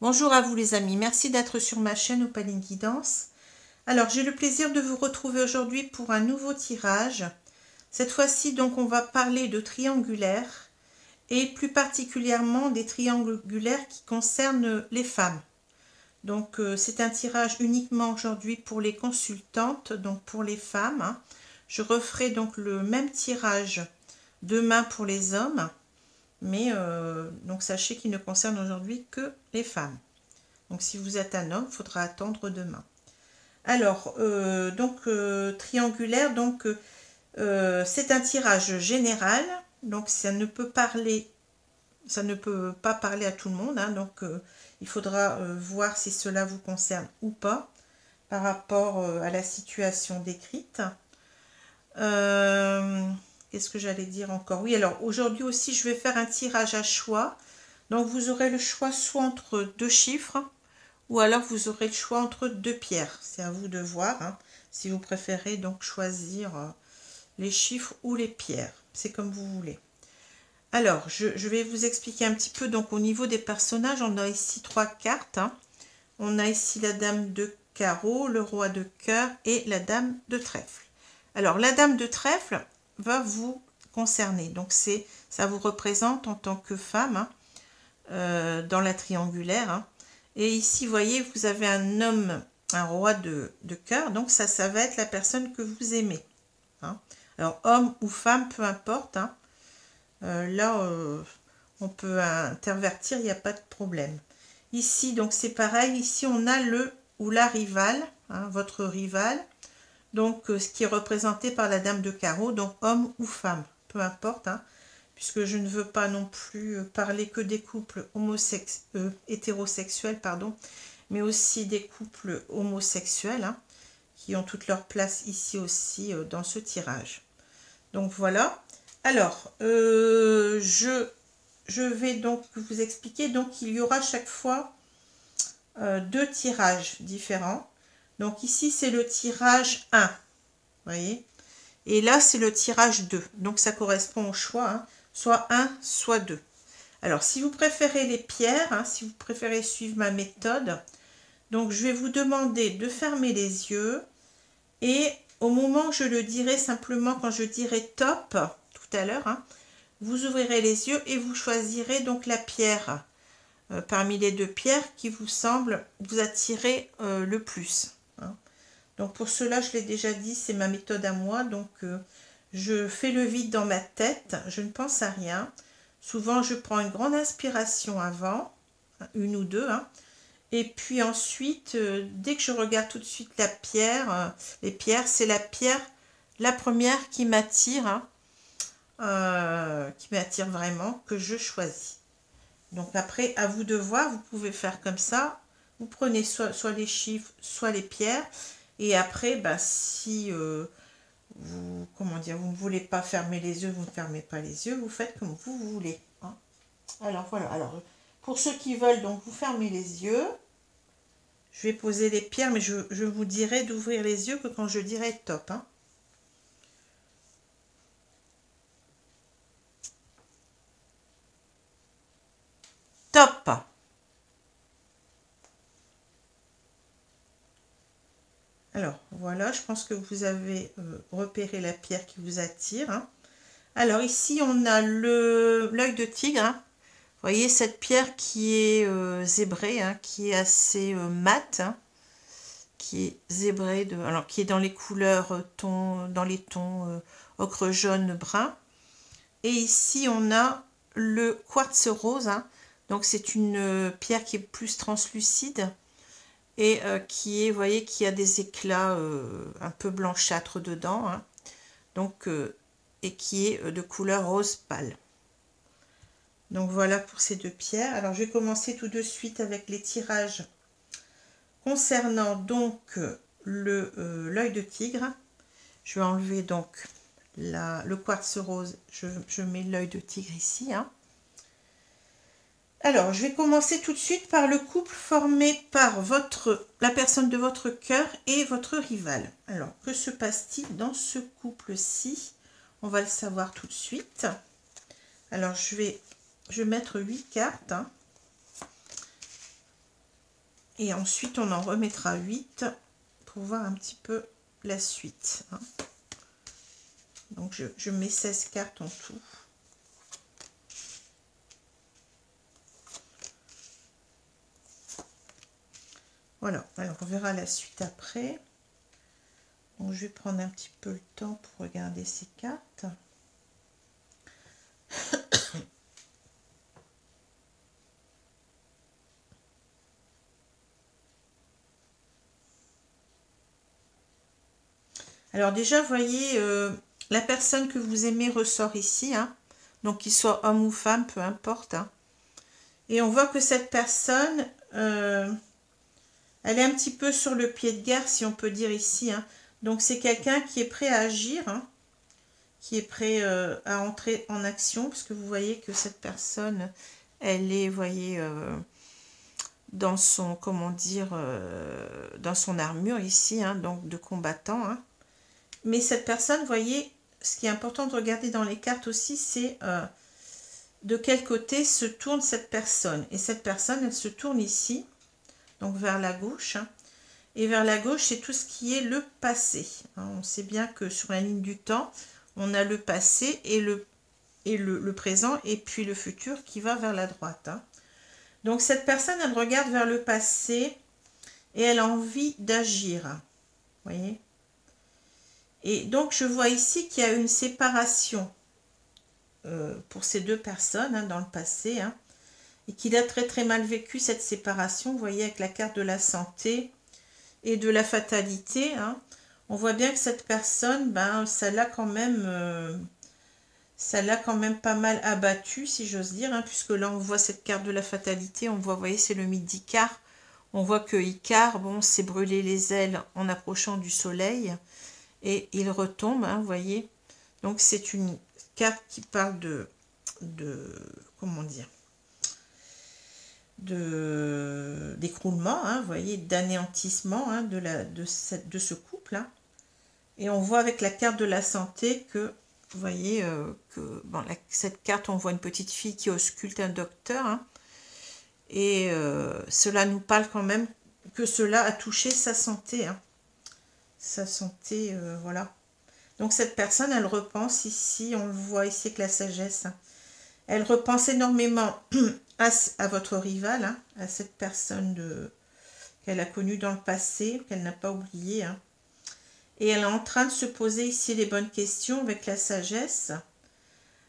Bonjour à vous les amis, merci d'être sur ma chaîne Opaline Guidance. Alors j'ai le plaisir de vous retrouver aujourd'hui pour un nouveau tirage. Cette fois-ci donc on va parler de triangulaires et plus particulièrement des triangulaires qui concernent les femmes. Donc c'est un tirage uniquement aujourd'hui pour les consultantes, donc pour les femmes. Je referai donc le même tirage demain pour les hommes, mais donc sachez qu'il ne concerne aujourd'hui que les femmes. Donc si vous êtes un homme, il faudra attendre demain. Alors, triangulaire, donc c'est un tirage général, donc ça ne peut pas parler à tout le monde, hein, donc il faudra voir si cela vous concerne ou pas par rapport à la situation décrite. Qu'est-ce que j'allais dire encore? Oui, alors aujourd'hui aussi je vais faire un tirage à choix, donc vous aurez le choix soit entre deux chiffres, ou alors vous aurez le choix entre deux pierres. C'est à vous de voir, hein, si vous préférez donc choisir les chiffres ou les pierres. C'est comme vous voulez. Alors, je vais vous expliquer un petit peu. Donc, au niveau des personnages, on a ici trois cartes. Hein. On a ici la dame de carreau, le roi de cœur et la dame de trèfle. Alors, la dame de trèfle va vous concerner. Donc, ça vous représente en tant que femme hein, dans la triangulaire. Hein. Et ici, vous voyez, vous avez un homme, un roi de cœur. Donc, ça va être la personne que vous aimez. Hein. Alors, homme ou femme, peu importe. Hein. On peut intervertir, il n'y a pas de problème. Ici, donc, c'est pareil. Ici, on a le ou la rivale, hein, votre rival. Donc, ce qui est représenté par la dame de carreau. Donc, homme ou femme, peu importe. Hein, puisque je ne veux pas non plus parler que des couples hétérosexuels, pardon, mais aussi des couples homosexuels, hein, qui ont toute leur place ici aussi dans ce tirage. Donc voilà. Alors, je vais donc vous expliquer. Donc, il y aura chaque fois deux tirages différents. Donc ici, c'est le tirage 1, vous voyez. Et là, c'est le tirage 2. Donc, ça correspond au choix, hein, soit 1, soit 2. Alors, si vous préférez les pierres, hein, si vous préférez suivre ma méthode, donc je vais vous demander de fermer les yeux et au moment où je le dirai, simplement quand je dirai top, tout à l'heure, hein, vous ouvrirez les yeux et vous choisirez donc la pierre parmi les deux pierres qui vous semble vous attirer le plus. Hein. Donc pour cela, je l'ai déjà dit, c'est ma méthode à moi, donc je fais le vide dans ma tête, je ne pense à rien. Souvent, je prends une grande inspiration avant, une ou deux, hein, et puis ensuite, dès que je regarde tout de suite la pierre, les pierres, c'est la pierre, la première qui m'attire, hein, qui m'attire vraiment, que je choisis. Donc après, à vous de voir, vous pouvez faire comme ça. Vous prenez soit les chiffres, soit les pierres. Et après, bah, si vous, comment dire, vous ne voulez pas fermer les yeux, vous ne fermez pas les yeux, vous faites comme vous voulez. Hein. Alors voilà, alors pour ceux qui veulent, donc vous fermez les yeux. Je vais poser les pierres, mais je vous dirai d'ouvrir les yeux que quand je dirai top. Hein. Top. Alors voilà, je pense que vous avez repéré la pierre qui vous attire. Hein. Alors ici, on a l'œil de tigre. Hein. Vous voyez cette pierre qui est zébrée, hein, qui est assez mate, hein, qui est zébrée, alors qui est dans les couleurs dans les tons ocre, jaune, brun. Et ici, on a le quartz rose. Hein. Donc c'est une pierre qui est plus translucide et qui est, vous voyez, qui a des éclats un peu blanchâtres dedans. Hein. Donc et qui est de couleur rose pâle. Donc voilà pour ces deux pierres. Alors je vais commencer tout de suite avec les tirages concernant donc l'œil de tigre. Je vais enlever donc le quartz rose. Je mets l'œil de tigre ici. Hein. Alors je vais commencer tout de suite par le couple formé par la personne de votre cœur et votre rival. Alors que se passe-t-il dans ce couple-ci? On va le savoir tout de suite. Alors je vais mettre 8 cartes. Hein. Et ensuite, on en remettra 8 pour voir un petit peu la suite. Hein. Donc, je mets 16 cartes en tout. Voilà, alors on verra la suite après. Donc, je vais prendre un petit peu le temps pour regarder ces cartes. Alors déjà, vous voyez, la personne que vous aimez ressort ici, hein, donc qu'il soit homme ou femme, peu importe. Hein. Et on voit que cette personne, elle est un petit peu sur le pied de guerre, si on peut dire ici. Hein. Donc c'est quelqu'un qui est prêt à agir, hein, qui est prêt à entrer en action, parce que vous voyez que cette personne, elle est, vous voyez, dans son, comment dire, dans son armure ici, hein, donc de combattant, hein. Mais cette personne, vous voyez, ce qui est important de regarder dans les cartes aussi, c'est de quel côté se tourne cette personne. Et cette personne, elle se tourne ici, donc vers la gauche. Hein. Et vers la gauche, c'est tout ce qui est le passé. Hein. On sait bien que sur la ligne du temps, on a le passé et le présent, et puis le futur qui va vers la droite. Hein. Donc cette personne, elle regarde vers le passé et elle a envie d'agir. Vous voyez ? Et donc, je vois ici qu'il y a une séparation pour ces deux personnes hein, dans le passé. Hein, et qu'il a très très mal vécu cette séparation. Vous voyez, avec la carte de la santé et de la fatalité. Hein, on voit bien que cette personne, ben, ça l'a quand même pas mal abattu, si j'ose dire. Hein, puisque là, on voit cette carte de la fatalité. On voit, vous voyez, c'est le mythe d'Icare. On voit que Icare, bon, s'est brûlé les ailes en approchant du soleil. Et il retombe, hein, vous voyez. Donc, c'est une carte qui parle de comment dire, d'écroulement, hein, vous voyez, d'anéantissement hein, de ce couple. Hein. Et on voit avec la carte de la santé que, vous voyez, que bon, cette carte, on voit une petite fille qui ausculte un docteur. Hein, et cela nous parle quand même que cela a touché sa santé. Hein. Sa santé, voilà. Donc cette personne, elle repense ici, on le voit ici avec la sagesse, hein. Elle repense énormément à votre rival, hein, à cette personne qu'elle a connue dans le passé, qu'elle n'a pas oublié. Hein. Et elle est en train de se poser ici les bonnes questions avec la sagesse,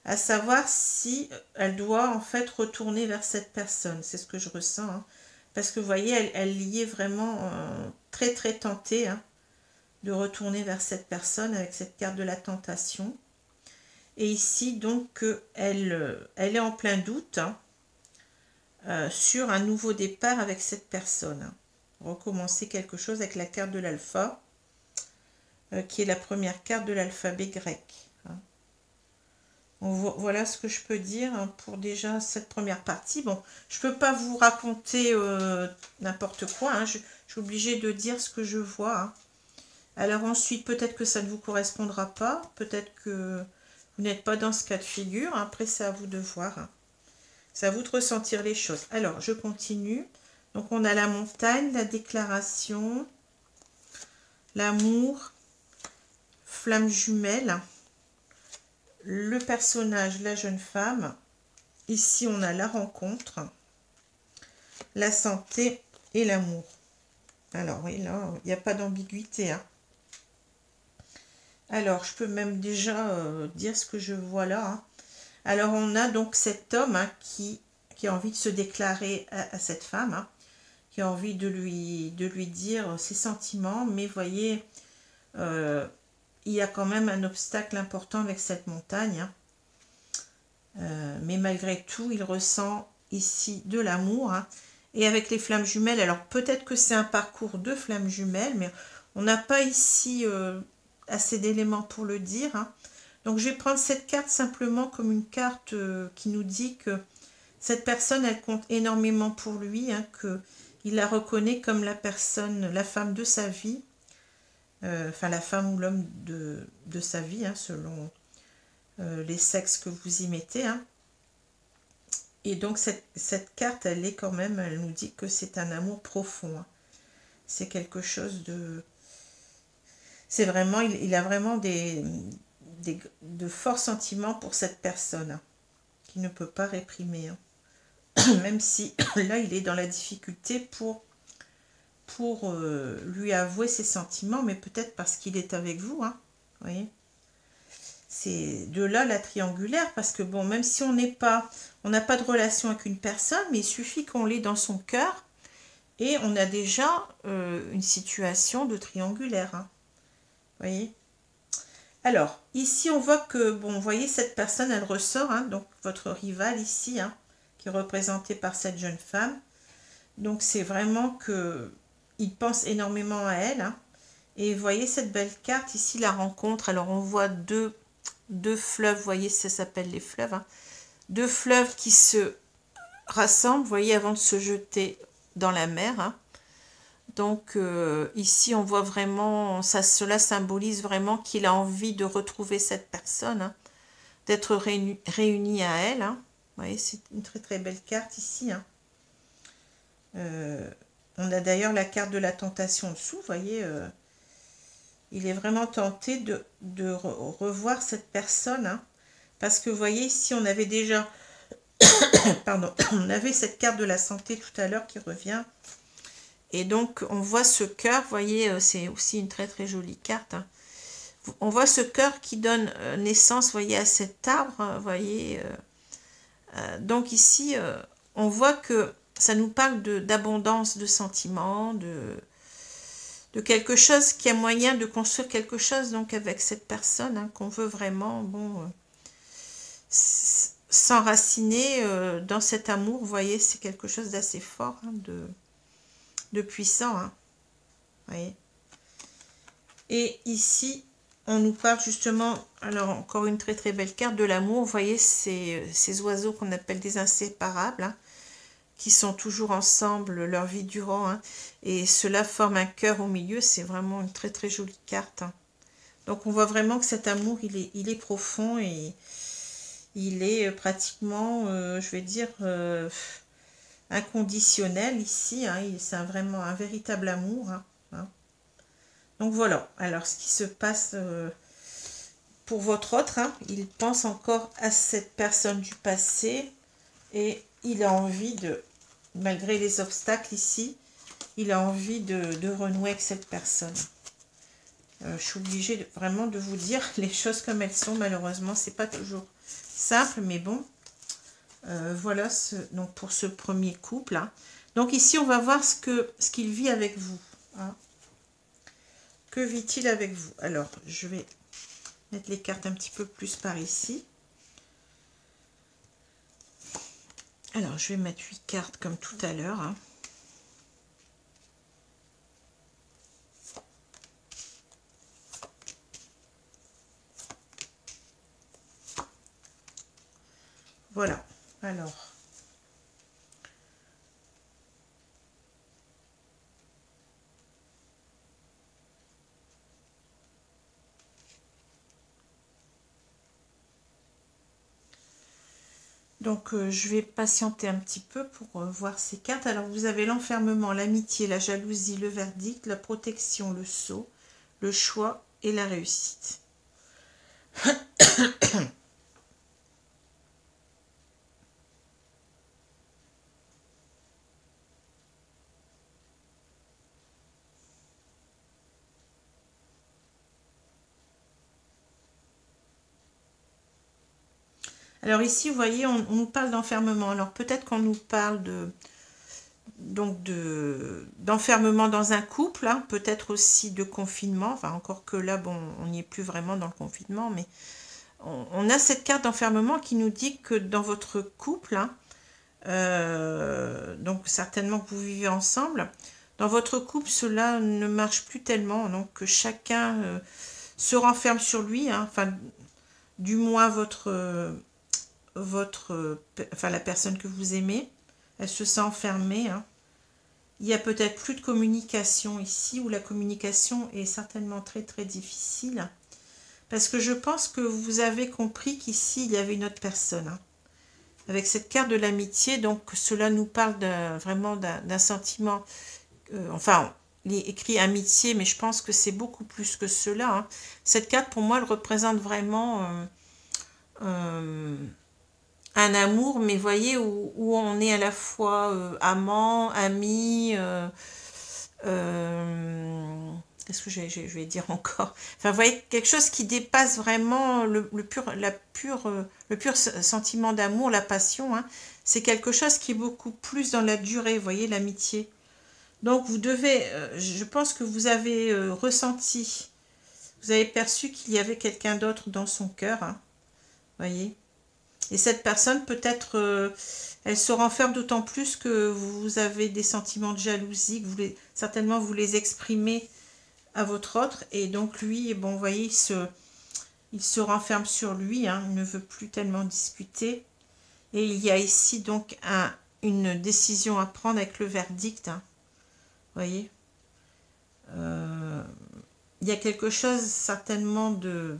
à savoir si elle doit en fait retourner vers cette personne. C'est ce que je ressens. Hein. Parce que vous voyez, elle y est vraiment très très tentée. Hein, de retourner vers cette personne avec cette carte de la tentation. Et ici, donc, elle est en plein doute hein, sur un nouveau départ avec cette personne. Hein. Recommencer quelque chose avec la carte de l'alpha, qui est la première carte de l'alphabet grec. Hein. Voilà ce que je peux dire hein, pour déjà cette première partie. Bon, je ne peux pas vous raconter n'importe quoi. Hein. Je suis obligée de dire ce que je vois. Hein. Alors ensuite, peut-être que ça ne vous correspondra pas, peut-être que vous n'êtes pas dans ce cas de figure. Après, c'est à vous de voir. Hein. C'est à vous de ressentir les choses. Alors, je continue. Donc, on a la montagne, la déclaration, l'amour, flamme jumelle, le personnage, la jeune femme. Ici, on a la rencontre, la santé et l'amour. Alors, oui, là, il n'y a pas d'ambiguïté, hein. Alors, je peux même déjà dire ce que je vois là. Hein. Alors, on a donc cet homme hein, qui a envie de se déclarer à cette femme, hein, qui a envie de lui dire ses sentiments. Mais vous voyez, il y a quand même un obstacle important avec cette montagne. Hein. Mais malgré tout, il ressent ici de l'amour. Hein. Et avec les flammes jumelles, alors peut-être que c'est un parcours de flammes jumelles, mais on n'a pas ici... assez d'éléments pour le dire. Hein. Donc, je vais prendre cette carte simplement comme une carte qui nous dit que cette personne, elle compte énormément pour lui, hein, qu'il la reconnaît comme la personne, la femme de sa vie, enfin la femme ou l'homme de sa vie, hein, selon les sexes que vous y mettez. Hein. Et donc cette carte, elle est quand même, elle nous dit que c'est un amour profond. Hein. C'est quelque chose de... C'est vraiment, il a vraiment de forts sentiments pour cette personne, hein, qui ne peut pas réprimer. Hein. Même si là, il est dans la difficulté pour lui avouer ses sentiments, mais peut-être parce qu'il est avec vous. Hein, vous voyez, c'est de là la triangulaire, parce que bon, même si on n'a pas de relation avec une personne, mais il suffit qu'on l'ait dans son cœur et on a déjà une situation de triangulaire. Hein, vous voyez. Alors, ici, on voit que, bon, vous voyez, cette personne, elle ressort, hein, donc votre rival ici, hein, qui est représenté par cette jeune femme. Donc, c'est vraiment que il pense énormément à elle. Hein. Et vous voyez cette belle carte ici, la rencontre. Alors, on voit deux fleuves, vous voyez, ça s'appelle les fleuves. Hein. Deux fleuves qui se rassemblent, vous voyez, avant de se jeter dans la mer. Hein. Donc ici, on voit vraiment, cela symbolise vraiment qu'il a envie de retrouver cette personne, hein, d'être réuni à elle. Hein. Vous voyez, c'est une très très belle carte ici. Hein. On a d'ailleurs la carte de la tentation dessous, vous voyez. Il est vraiment tenté de revoir cette personne. Hein, parce que vous voyez, ici, on avait déjà... Pardon, on avait cette carte de la santé tout à l'heure qui revient. Et donc, on voit ce cœur, vous voyez, c'est aussi une très très jolie carte. Hein. On voit ce cœur qui donne naissance, vous voyez, à cet arbre, vous voyez. Donc ici, on voit que ça nous parle d'abondance de sentiments, de quelque chose qui a moyen de construire quelque chose donc avec cette personne, hein, qu'on veut vraiment, bon, s'enraciner dans cet amour, vous voyez, c'est quelque chose d'assez fort, hein, de puissant, hein. Voyez. Et ici, on nous parle justement, alors encore une très très belle carte de l'amour, vous voyez ces oiseaux qu'on appelle des inséparables, hein, qui sont toujours ensemble leur vie durant, hein, et cela forme un cœur au milieu, c'est vraiment une très très jolie carte. Hein. Donc on voit vraiment que cet amour, il est profond et il est pratiquement, je vais dire... inconditionnel ici, hein, c'est vraiment un véritable amour. Hein. Donc voilà, alors ce qui se passe pour votre autre, hein, il pense encore à cette personne du passé et il a envie de, malgré les obstacles ici, il a envie de renouer avec cette personne. Je suis obligée vraiment de vous dire les choses comme elles sont, malheureusement, c'est pas toujours simple, mais bon. Voilà donc pour ce premier couple. Hein. Donc ici, on va voir ce qu'il vit avec vous. Hein. Que vit-il avec vous? Alors, je vais mettre les cartes un petit peu plus par ici. Alors, je vais mettre 8 cartes comme tout à l'heure. Hein. Voilà. Alors... Donc, je vais patienter un petit peu pour voir ces cartes. Alors, vous avez l'enfermement, l'amitié, la jalousie, le verdict, la protection, le sceau, le choix et la réussite. Alors ici, vous voyez, on nous parle d'enfermement. Alors peut-être qu'on nous parle d'enfermement dans un couple, hein, peut-être aussi de confinement. Enfin, encore que là, bon, on n'y est plus vraiment dans le confinement, mais on a cette carte d'enfermement qui nous dit que dans votre couple, hein, donc certainement que vous vivez ensemble, dans votre couple, cela ne marche plus tellement, donc que chacun se renferme sur lui, hein, enfin, du moins la personne que vous aimez, elle se sent enfermée. Hein. Il y a peut-être plus de communication ici, où la communication est certainement très très difficile. Parce que je pense que vous avez compris qu'ici, il y avait une autre personne. Hein. avec cette carte de l'amitié. Donc cela nous parle vraiment d'un sentiment, enfin il est écrit amitié, mais je pense que c'est beaucoup plus que cela, hein. Cette carte pour moi elle représente vraiment un amour, mais voyez où on est à la fois amant, ami, qu'est-ce que je vais dire encore? Enfin, vous voyez, quelque chose qui dépasse vraiment le pur sentiment d'amour, la passion, hein. C'est quelque chose qui est beaucoup plus dans la durée, vous voyez, l'amitié. Donc, vous devez, je pense que vous avez ressenti, vous avez perçu qu'il y avait quelqu'un d'autre dans son cœur, hein, voyez. Et cette personne, peut-être, elle se renferme d'autant plus que vous avez des sentiments de jalousie, que certainement vous les exprimez à votre autre, et donc lui, bon, vous voyez, il se renferme sur lui, hein, il ne veut plus tellement discuter, et il y a ici donc une décision à prendre avec le verdict, hein, vous voyez, il y a quelque chose certainement de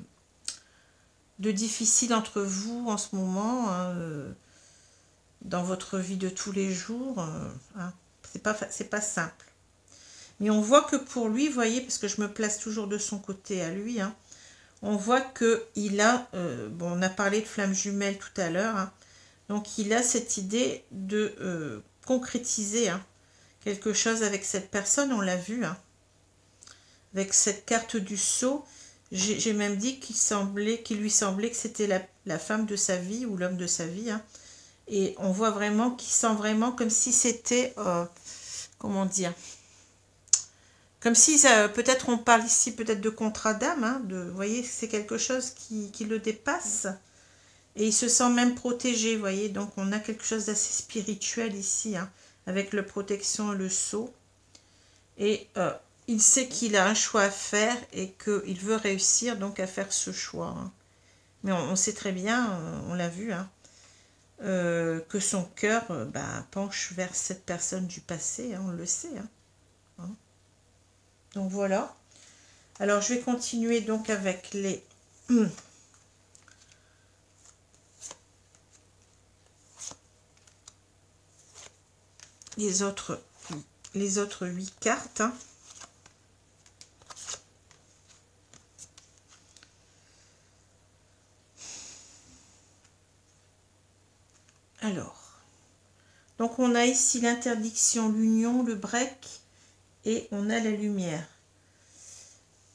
difficile entre vous en ce moment, hein, dans votre vie de tous les jours, hein, c'est pas simple. Mais on voit que pour lui, vous voyez, parce que je me place toujours de son côté à lui, hein, on voit qu'il a, bon, on a parlé de flamme jumelle tout à l'heure, hein, donc il a cette idée de concrétiser, hein, quelque chose avec cette personne, on l'a vu, hein, avec cette carte du sceau. J'ai même dit qu'il lui semblait que c'était la femme de sa vie ou l'homme de sa vie, hein, et on voit vraiment qu'il sent vraiment comme si c'était, comment dire, comme si, peut-être on parle ici peut-être de contrat d'âme, hein, vous voyez, c'est quelque chose qui le dépasse. Et il se sent même protégé, vous voyez. Donc on a quelque chose d'assez spirituel ici, hein, avec la protection et le sceau. Et il sait qu'il a un choix à faire et qu'il veut réussir donc à faire ce choix, hein. Mais on sait très bien, on l'a vu, hein, que son cœur penche vers cette personne du passé, hein, on le sait, hein. Donc voilà. Alors je vais continuer donc avec les autres 8 cartes, hein. Alors, donc on a ici l'interdiction, l'union, le break, et on a la lumière.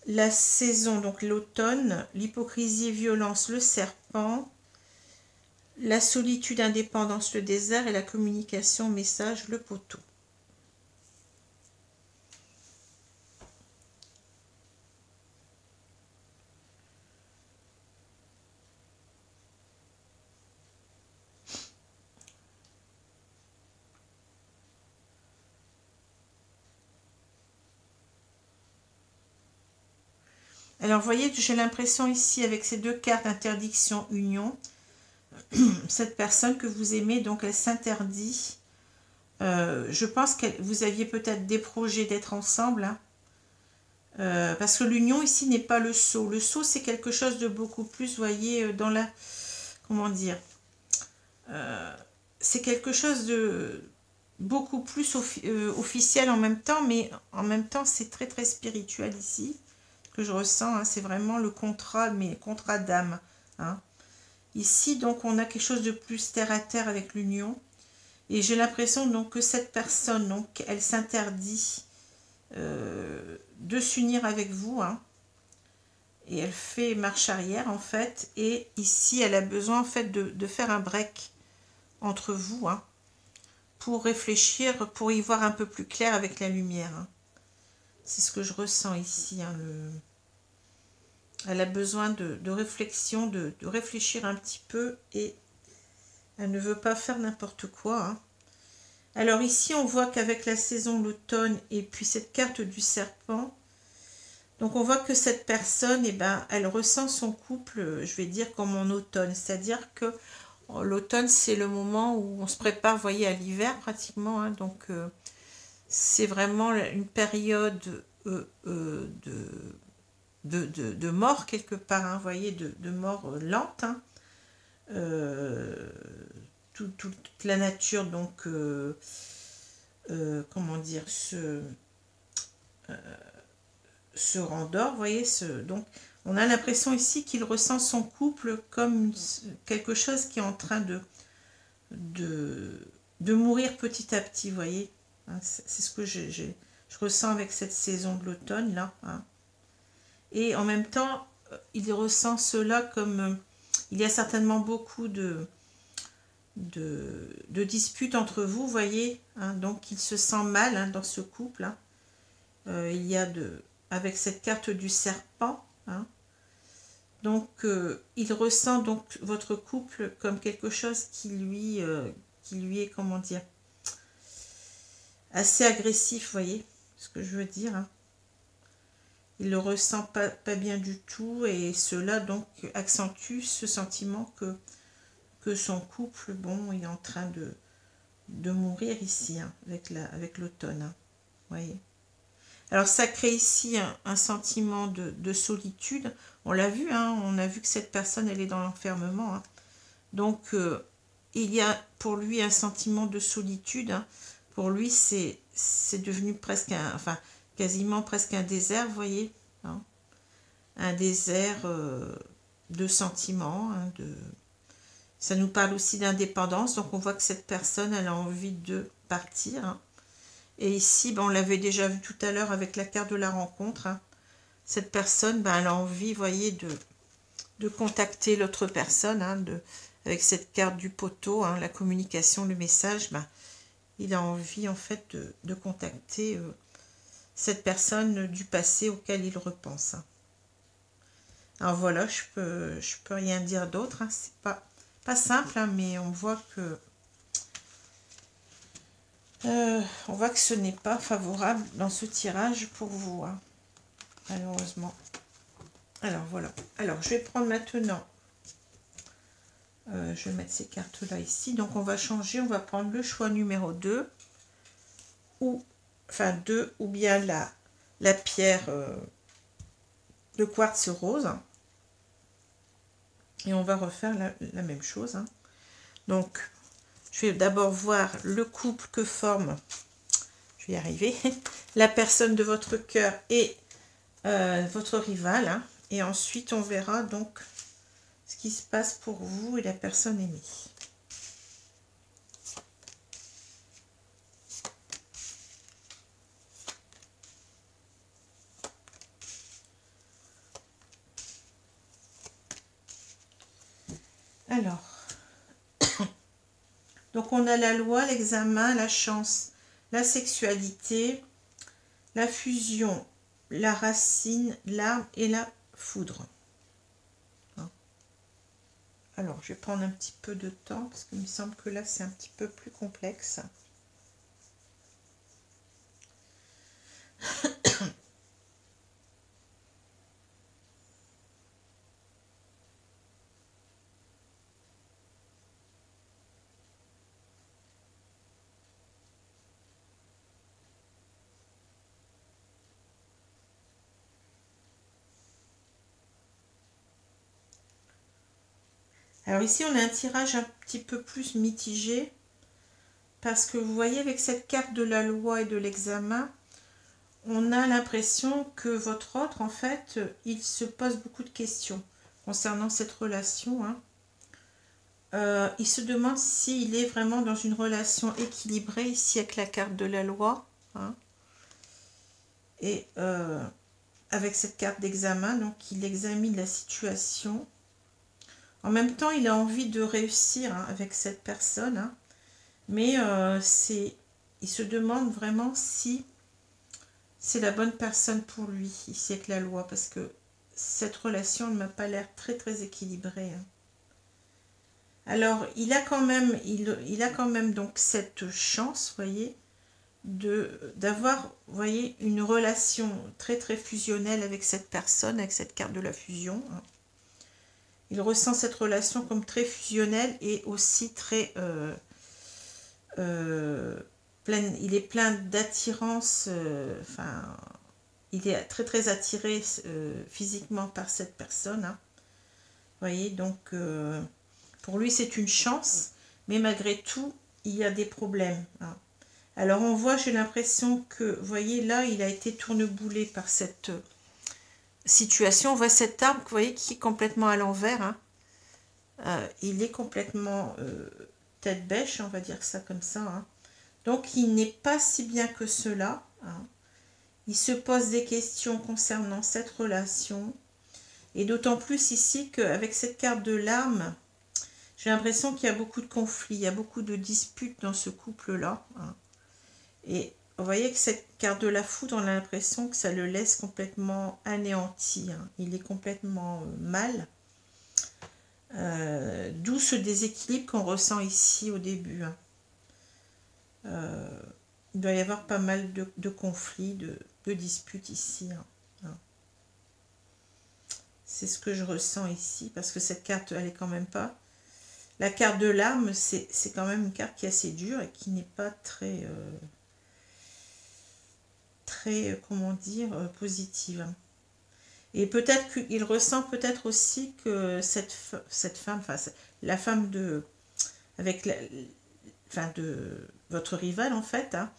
La saison, donc l'automne, l'hypocrisie et violence, le serpent, la solitude, indépendance, le désert, et la communication, message, le poteau. Alors, vous voyez, j'ai l'impression ici, avec ces deux cartes, interdiction, union, cette personne que vous aimez, donc elle s'interdit. Je pense que vous aviez peut-être des projets d'être ensemble, hein, parce que l'union ici n'est pas le sceau. Le sceau, c'est quelque chose de beaucoup plus, vous voyez, dans la... Comment dire, c'est quelque chose de beaucoup plus officiel en même temps, mais en même temps, c'est très très spirituel ici, que je ressens, hein, c'est vraiment le contrat, mais contrat d'âme, hein. Ici, donc, on a quelque chose de plus terre à terre avec l'union. Et j'ai l'impression donc que cette personne, donc, elle s'interdit de s'unir avec vous, hein. Et elle fait marche arrière, en fait. Et ici, elle a besoin, en fait, de faire un break entre vous, hein, pour réfléchir, pour y voir un peu plus clair avec la lumière, hein. C'est ce que je ressens ici, hein, elle a besoin de réflexion, de réfléchir un petit peu, et elle ne veut pas faire n'importe quoi, hein. Alors ici, on voit qu'avec la saison, l'automne, et puis cette carte du serpent, donc on voit que cette personne, eh ben, elle ressent son couple, je vais dire, comme en automne. C'est-à-dire que l'automne, c'est le moment où on se prépare, vous voyez, à l'hiver pratiquement, hein. Donc c'est vraiment une période de mort quelque part, hein, vous voyez, de mort lente, hein. toute la nature, donc, comment dire, se rendort, vous voyez, donc on a l'impression ici qu'il ressent son couple comme quelque chose qui est en train de mourir petit à petit, vous voyez, hein, c'est ce que je ressens avec cette saison de l'automne là, hein. Et en même temps il ressent cela comme il y a certainement beaucoup de disputes entre vous, vous voyez, hein, donc il se sent mal, hein, dans ce couple, hein. Il y a avec cette carte du serpent, hein, donc il ressent donc votre couple comme quelque chose qui lui est, comment dire, assez agressif, vous voyez ce que je veux dire, hein. Il le ressent pas bien du tout, et cela donc accentue ce sentiment que son couple, bon, est en train de mourir ici, hein, avec l'automne, hein, voyez. Alors ça crée ici un sentiment de solitude. On l'a vu, hein, on a vu que cette personne, elle est dans l'enfermement, hein. Donc il y a pour lui un sentiment de solitude, hein. Pour lui, c'est devenu presque enfin quasiment presque un désert, vous voyez, hein. Un désert de sentiments, hein, ça nous parle aussi d'indépendance, donc on voit que cette personne, elle a envie de partir, hein. Et ici, ben, on l'avait déjà vu tout à l'heure avec la carte de la rencontre, hein. Cette personne, ben, elle a envie, vous voyez, de contacter l'autre personne, hein, avec cette carte du poteau, hein, la communication, le message, ben, il a envie en fait de contacter cette personne du passé auquel il repense, hein. Alors voilà, je peux rien dire d'autre, hein. C'est pas simple, hein, mais on voit que ce n'est pas favorable dans ce tirage pour vous, hein, malheureusement. Alors voilà. Alors je vais prendre maintenant, je vais mettre ces cartes là ici. Donc on va changer, on va prendre le choix numéro 2, ou enfin 2, ou bien la pierre de quartz rose. Et on va refaire la même chose, hein. Donc je vais d'abord voir le couple que forme, je vais y arriver, la personne de votre cœur et votre rival, hein. Et ensuite on verra donc ce qui se passe pour vous et la personne aimée. Alors, donc on a la loi, l'examen, la chance, la sexualité, la fusion, la racine, l'arme et la foudre. Alors, je vais prendre un petit peu de temps parce qu'il me semble que là, c'est un petit peu plus complexe. Alors ici, on a un tirage un petit peu plus mitigé parce que vous voyez, avec cette carte de la loi et de l'examen, on a l'impression que votre autre, en fait, il se pose beaucoup de questions concernant cette relation, hein. Il se demande s'il est vraiment dans une relation équilibrée, ici avec la carte de la loi, hein. Et avec cette carte d'examen, donc il examine la situation. En même temps, il a envie de réussir, hein, avec cette personne, hein. Mais il se demande vraiment si c'est la bonne personne pour lui, ici avec la loi, parce que cette relation ne m'a pas l'air très très équilibrée, hein. Alors, il a quand même donc cette chance, voyez, d'avoir, voyez, une relation très très fusionnelle avec cette personne, avec cette carte de la fusion, hein. Il ressent cette relation comme très fusionnelle et aussi très il est plein d'attirance, enfin, il est très très attiré physiquement par cette personne, hein. Vous voyez, donc pour lui c'est une chance, mais malgré tout, il y a des problèmes. Hein. Alors on voit, j'ai l'impression que, vous voyez, là, il a été tourneboulé par cette situation. On voit cet arbre, vous voyez, qui est complètement à l'envers. Hein. Il est complètement tête bêche, on va dire ça comme ça. Hein. Donc il n'est pas si bien que cela. Hein. Il se pose des questions concernant cette relation. Et d'autant plus ici qu'avec cette carte de l'âme, j'ai l'impression qu'il y a beaucoup de conflits, il y a beaucoup de disputes dans ce couple-là. Hein. Et vous voyez que cette carte de la foudre, on a l'impression que ça le laisse complètement anéanti. Hein. Il est complètement mal. D'où ce déséquilibre qu'on ressent ici au début. Hein. Il doit y avoir pas mal de conflits, de disputes ici. Hein. C'est ce que je ressens ici, parce que cette carte, elle est quand même pas... La carte de l'âme, c'est quand même une carte qui est assez dure et qui n'est pas très... comment dire, positive. Et peut-être qu'il ressent peut-être aussi que cette femme, enfin, la femme de... avec la, enfin de votre rival, en fait, hein,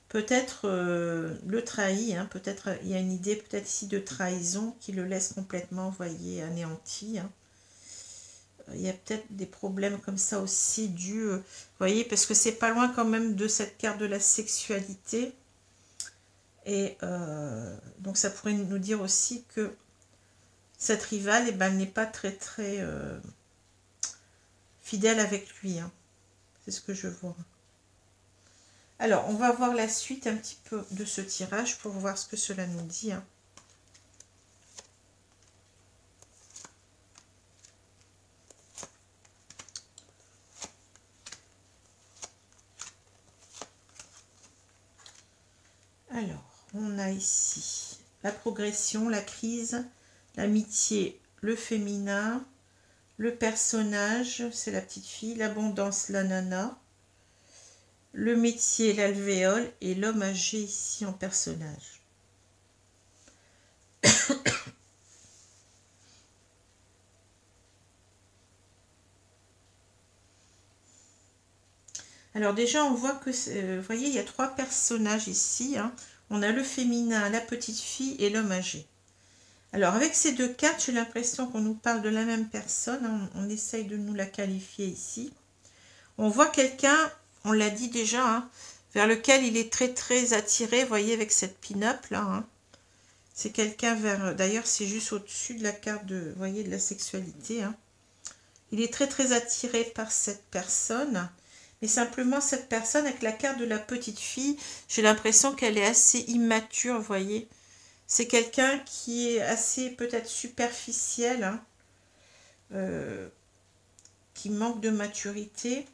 peut-être le trahit, hein, peut-être il y a une idée peut-être ici de trahison qui le laisse complètement, vous voyez, anéanti. Hein. Il y a peut-être des problèmes comme ça aussi dus, vous voyez, parce que c'est pas loin quand même de cette carte de la sexualité. Et donc ça pourrait nous dire aussi que cette rivale, eh ben, elle n'est pas très fidèle avec lui. Hein. C'est ce que je vois. Alors, on va voir la suite un petit peu de ce tirage pour voir ce que cela nous dit. Hein. Alors, on a ici la progression, la crise, l'amitié, le féminin, le personnage, c'est la petite fille, l'abondance, la nana, le métier, l'alvéole et l'homme âgé ici en personnage. Alors déjà, on voit que, vous voyez, il y a 3 personnages ici. Hein. On a le féminin, la petite fille et l'homme âgé. Alors avec ces 2 cartes, j'ai l'impression qu'on nous parle de la même personne. Hein. On essaye de nous la qualifier ici. On voit quelqu'un, on l'a dit déjà, hein, vers lequel il est très attiré, vous voyez, avec cette pin-up là. Hein. C'est quelqu'un vers, d'ailleurs c'est juste au-dessus de la carte de, vous voyez, de la sexualité. Hein. Il est très attiré par cette personne. Mais simplement cette personne avec la carte de la petite fille, j'ai l'impression qu'elle est assez immature, vous voyez. C'est quelqu'un qui est assez peut-être superficiel, hein, qui manque de maturité.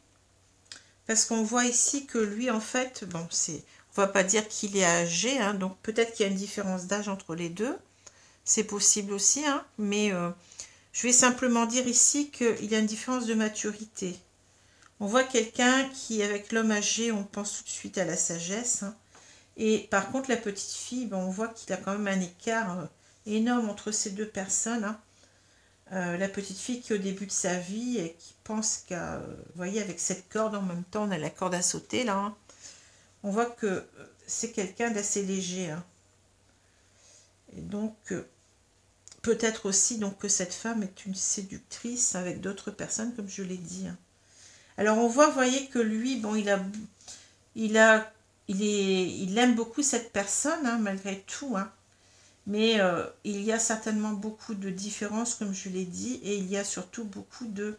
Parce qu'on voit ici que lui, en fait, bon, on va pas dire qu'il est âgé, hein, donc peut-être qu'il y a une différence d'âge entre les deux. C'est possible aussi, hein, mais je vais simplement dire ici qu'il y a une différence de maturité. On voit quelqu'un qui, avec l'homme âgé, on pense tout de suite à la sagesse. Hein. Et par contre, la petite fille, ben, on voit qu'il a quand même un écart énorme entre ces 2 personnes. Hein. La petite fille qui est au début de sa vie et qui pense qu'à... vous voyez, avec cette corde, en même temps, on a la corde à sauter, là. Hein. On voit que c'est quelqu'un d'assez léger. Hein. Et donc, peut-être aussi donc, que cette femme est une séductrice avec d'autres personnes, comme je l'ai dit. Hein. Alors on voit, vous voyez que lui, bon, il aime beaucoup cette personne, hein, malgré tout, hein, mais il y a certainement beaucoup de différences, comme je l'ai dit, et il y a surtout beaucoup de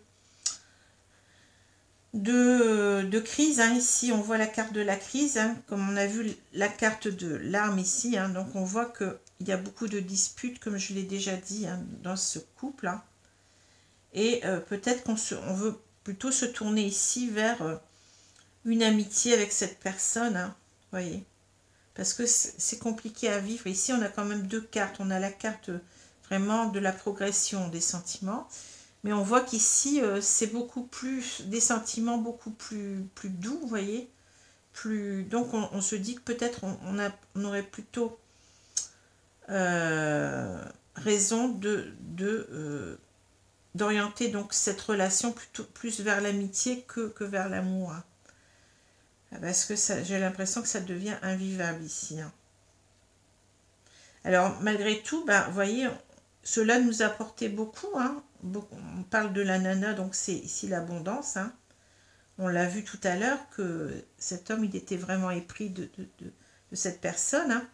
crises. Hein, ici, on voit la carte de la crise, hein, comme on a vu la carte de l'arme ici, hein, donc on voit qu'il y a beaucoup de disputes, comme je l'ai déjà dit, hein, dans ce couple, hein, et peut-être qu'on veut plutôt se tourner ici vers une amitié avec cette personne, hein, voyez, parce que c'est compliqué à vivre. Ici, on a quand même 2 cartes. On a la carte vraiment de la progression des sentiments, mais on voit qu'ici, c'est beaucoup plus, des sentiments beaucoup plus doux, vous voyez, donc on se dit que peut-être on aurait plutôt raison d'orienter donc cette relation plutôt plus vers l'amitié que vers l'amour. Hein. Parce que j'ai l'impression que ça devient invivable ici. Hein. Alors, malgré tout, bah, vous voyez, cela nous a apporté beaucoup, hein. On parle de la nana, donc c'est ici l'abondance. Hein. On l'a vu tout à l'heure que cet homme, il était vraiment épris de cette personne. Hein.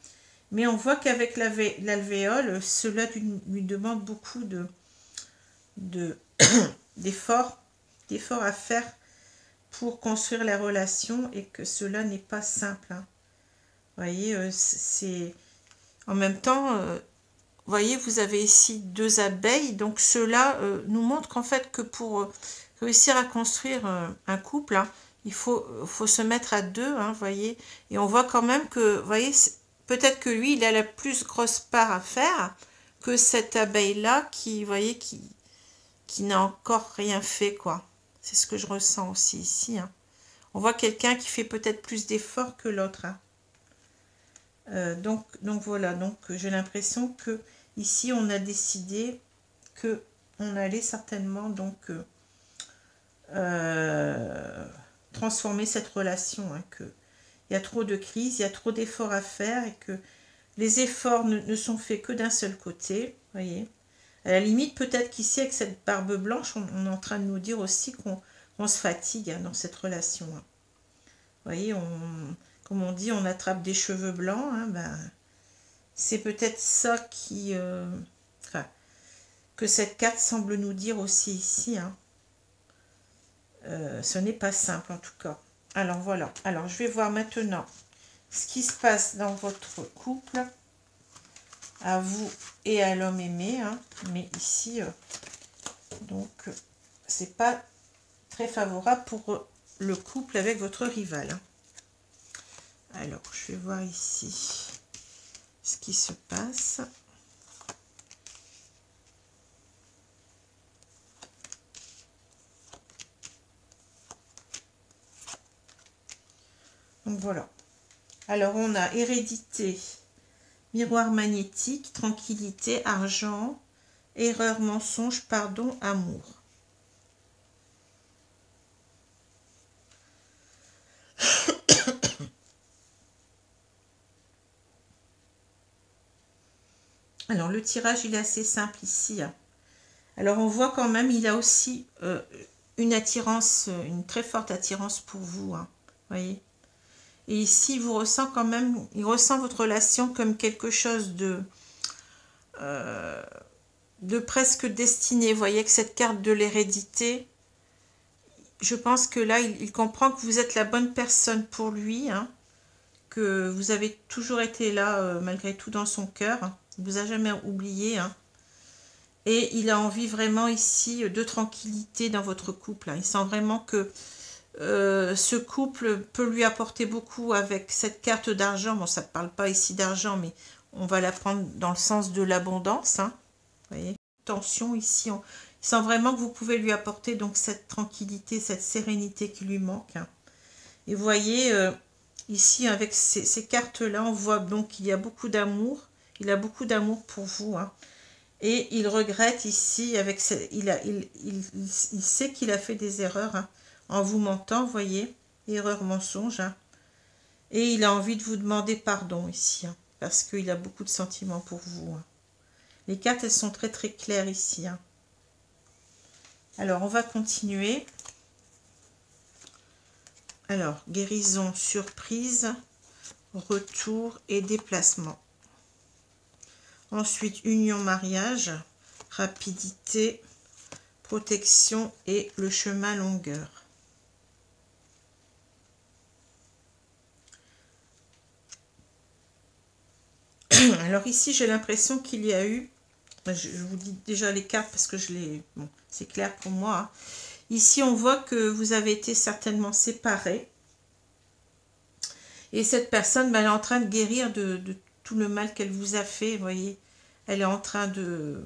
Mais on voit qu'avec l'alvéole, cela lui demande beaucoup d'efforts à faire pour construire la relation et que cela n'est pas simple. Hein. Vous voyez, c'est... En même temps, vous voyez, vous avez ici 2 abeilles. Donc, cela nous montre qu'en fait, que pour réussir à construire un couple, hein, il faut se mettre à 2, hein, vous voyez. Et on voit quand même que, vous voyez, peut-être que lui, il a la plus grosse part à faire que cette abeille-là qui, vous voyez, qui n'a encore rien fait, quoi. C'est ce que je ressens aussi ici. Hein. On voit quelqu'un qui fait peut-être plus d'efforts que l'autre. Hein. Donc voilà, donc j'ai l'impression que ici on a décidé que on allait certainement donc transformer cette relation, hein, que il y a trop de crises, il y a trop d'efforts à faire et que les efforts ne sont faits que d'un seul côté, voyez. À la limite, peut-être qu'ici avec cette barbe blanche, on est en train de nous dire aussi qu'on se fatigue, hein, dans cette relation. Hein. Vous voyez, comme on dit, on attrape des cheveux blancs. Hein, ben, c'est peut-être ça qui... que cette carte semble nous dire aussi ici. Hein. Ce n'est pas simple en tout cas. Alors voilà. Alors je vais voir maintenant ce qui se passe dans votre couple, à vous et à l'homme aimé. Hein. Mais ici, donc, c'est pas très favorable pour le couple avec votre rival. Hein. Alors, je vais voir ici ce qui se passe. Donc voilà. Alors, on a hérédité, miroir magnétique, tranquillité, argent, erreur, mensonge, pardon, amour. Alors, le tirage, il est assez simple ici. Alors, on voit quand même, il a aussi une attirance, une très forte attirance pour vous. Hein, voyez. Et ici, il vous ressent quand même, il ressent votre relation comme quelque chose de presque destiné. Vous voyez que cette carte de l'hérédité, je pense que là, il comprend que vous êtes la bonne personne pour lui. Hein, que vous avez toujours été là, malgré tout, dans son cœur. Il ne vous a jamais oublié. Hein. Et il a envie vraiment ici de tranquillité dans votre couple. Hein. Il sent vraiment que ce couple peut lui apporter beaucoup avec cette carte d'argent. Bon, ça ne parle pas ici d'argent, mais on va la prendre dans le sens de l'abondance. Hein. Vous voyez, tension ici. Il sent vraiment que vous pouvez lui apporter donc cette tranquillité, cette sérénité qui lui manque. Hein. Et vous voyez, ici, avec ces cartes-là, on voit donc qu'il y a beaucoup d'amour. Il a beaucoup d'amour pour vous. Hein. Et il regrette ici, avec il sait qu'il a fait des erreurs, hein, en vous mentant, vous voyez, erreur, mensonge. Hein. Et il a envie de vous demander pardon ici, hein, parce qu'il a beaucoup de sentiments pour vous. Hein. Les cartes, elles sont très très claires ici. Hein. Alors, on va continuer. Alors, guérison, surprise, retour et déplacement. Ensuite, union, mariage, rapidité, protection et le chemin, longueur. Alors ici, j'ai l'impression qu'il y a eu, je vous dis déjà les cartes parce que je les, bon, c'est clair pour moi. Hein. Ici, on voit que vous avez été certainement séparés. Et cette personne, ben, elle est en train de guérir de tout le mal qu'elle vous a fait, vous voyez. Elle est en train de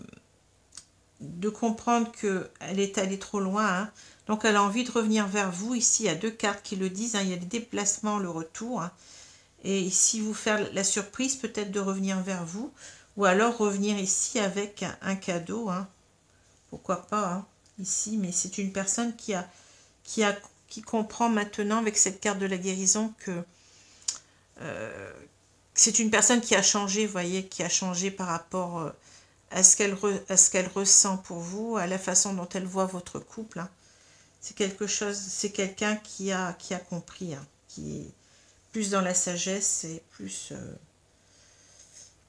comprendre qu'elle est allée trop loin. Hein. Donc, elle a envie de revenir vers vous. Ici, il y a 2 cartes qui le disent. Hein. Il y a le déplacement, le retour. Hein. Et ici, vous faire la surprise peut-être de revenir vers vous. Ou alors revenir ici avec un cadeau. Hein. pourquoi pas, hein, ici, mais c'est une personne qui comprend maintenant avec cette carte de la guérison que c'est une personne qui a changé, vous voyez, qui a changé par rapport à ce qu'elle ressent pour vous, à la façon dont elle voit votre couple. Hein. C'est quelque chose, c'est quelqu'un qui a compris, hein, qui est plus dans la sagesse et plus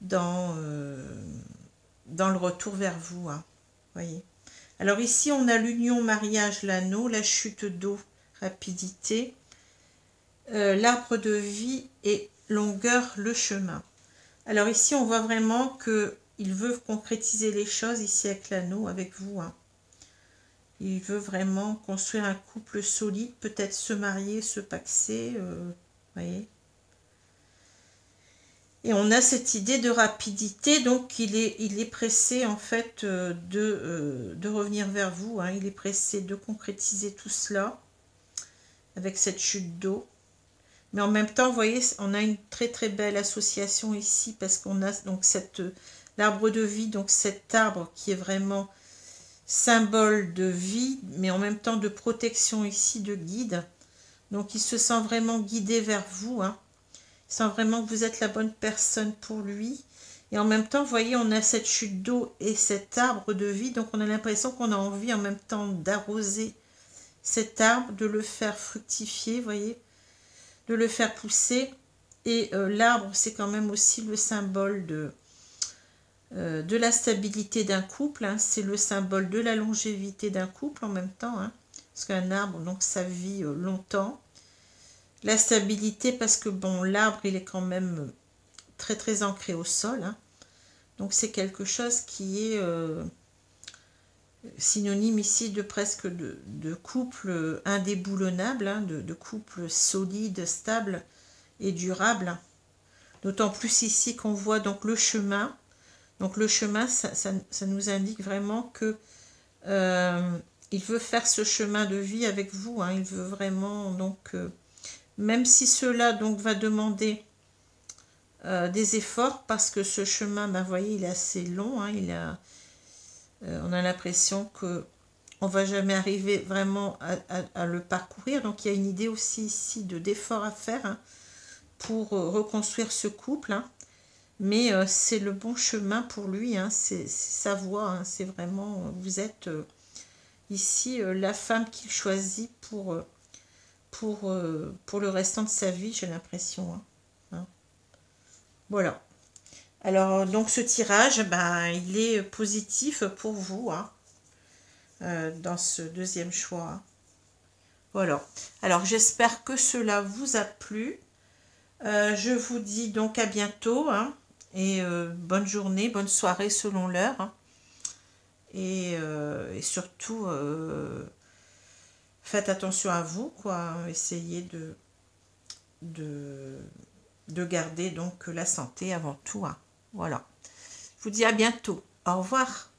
dans le retour vers vous. Hein, voyez. Alors ici, on a l'union, mariage, l'anneau, la chute d'eau, rapidité, l'arbre de vie et longueur, le chemin. Alors ici, on voit vraiment qu'il veut concrétiser les choses ici avec l'anneau, avec vous. Hein. Il veut vraiment construire un couple solide, peut-être se marier, se paxer, voyez. Et on a cette idée de rapidité, donc il est pressé en fait de revenir vers vous. Hein. Il est pressé de concrétiser tout cela avec cette chute d'eau. Mais en même temps, vous voyez, on a une très très belle association ici parce qu'on a donc l'arbre de vie, donc cet arbre qui est vraiment symbole de vie, mais en même temps de protection ici, de guide. Donc il se sent vraiment guidé vers vous. Hein. Il sent vraiment que vous êtes la bonne personne pour lui. Et en même temps, vous voyez, on a cette chute d'eau et cet arbre de vie. Donc on a l'impression qu'on a envie en même temps d'arroser cet arbre, de le faire fructifier, vous voyez, de le faire pousser. Et l'arbre, c'est quand même aussi le symbole de la stabilité d'un couple. Hein. C'est le symbole de la longévité d'un couple en même temps. Hein. Parce qu'un arbre, donc, ça vit longtemps. La stabilité, parce que, bon, l'arbre, il est quand même très, très ancré au sol. Hein. Donc, c'est quelque chose qui est synonyme ici de presque de couple indéboulonnable, hein, de couple solide, stable et durable. D'autant plus ici qu'on voit donc le chemin. Donc le chemin, ça nous indique vraiment que il veut faire ce chemin de vie avec vous. Hein. Il veut vraiment, donc, même si cela donc va demander des efforts, parce que ce chemin, ben, vous voyez, il est assez long. Hein. On a l'impression que on va jamais arriver vraiment à le parcourir. Donc il y a une idée aussi ici d'effort à faire, hein, pour reconstruire ce couple. Hein. Mais c'est le bon chemin pour lui, hein, c'est sa voie, hein, c'est vraiment, vous êtes ici la femme qu'il choisit pour le restant de sa vie, j'ai l'impression. Hein, hein. Voilà. Alors, donc ce tirage, ben, il est positif pour vous, hein, dans ce deuxième choix. Hein. Voilà. Alors, j'espère que cela vous a plu. Je vous dis donc à bientôt, hein. Et bonne journée, bonne soirée selon l'heure. Hein. Et surtout, faites attention à vous, quoi. Essayez de garder donc la santé avant tout. Hein. Voilà. Je vous dis à bientôt. Au revoir.